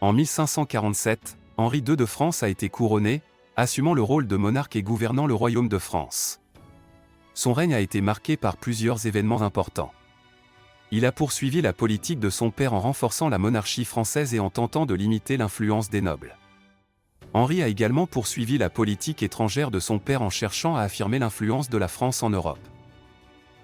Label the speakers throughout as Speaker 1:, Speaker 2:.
Speaker 1: En 1547, Henri II de France a été couronné, assumant le rôle de monarque et gouvernant le royaume de France. Son règne a été marqué par plusieurs événements importants. Il a poursuivi la politique de son père en renforçant la monarchie française et en tentant de limiter l'influence des nobles. Henri a également poursuivi la politique étrangère de son père en cherchant à affirmer l'influence de la France en Europe.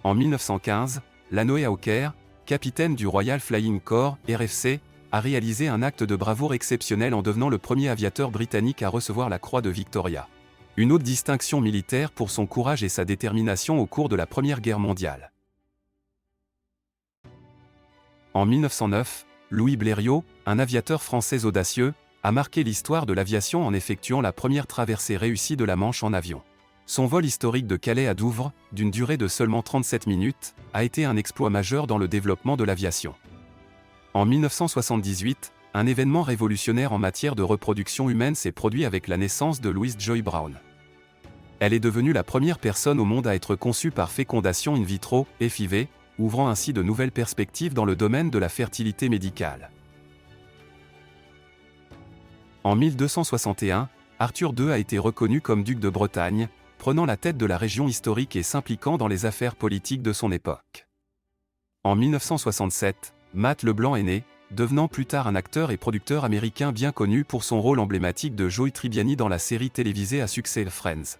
Speaker 1: En 1915, Lanoé Hawker, capitaine du Royal Flying Corps, RFC, a réalisé un acte de bravoure exceptionnel en devenant le premier aviateur britannique à recevoir la Croix de Victoria. Une haute distinction militaire pour son courage et sa détermination au cours de la Première Guerre mondiale. En 1909, Louis Blériot, un aviateur français audacieux, a marqué l'histoire de l'aviation en effectuant la première traversée réussie de la Manche en avion. Son vol historique de Calais à Douvres, d'une durée de seulement 37 minutes, a été un exploit majeur dans le développement de l'aviation. En 1978, un événement révolutionnaire en matière de reproduction humaine s'est produit avec la naissance de Louise Joy Brown. Elle est devenue la première personne au monde à être conçue par fécondation in vitro, FIV, ouvrant ainsi de nouvelles perspectives dans le domaine de la fertilité médicale. En 1261, Arthur II a été reconnu comme duc de Bretagne, prenant la tête de la région historique et s'impliquant dans les affaires politiques de son époque. En 1967, Matt LeBlanc est né, devenant plus tard un acteur et producteur américain bien connu pour son rôle emblématique de Joey Tribbiani dans la série télévisée à succès Friends.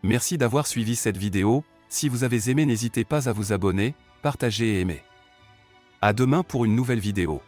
Speaker 1: Merci d'avoir suivi cette vidéo. Si vous avez aimé, n'hésitez pas à vous abonner, partager et aimer. À demain pour une nouvelle vidéo.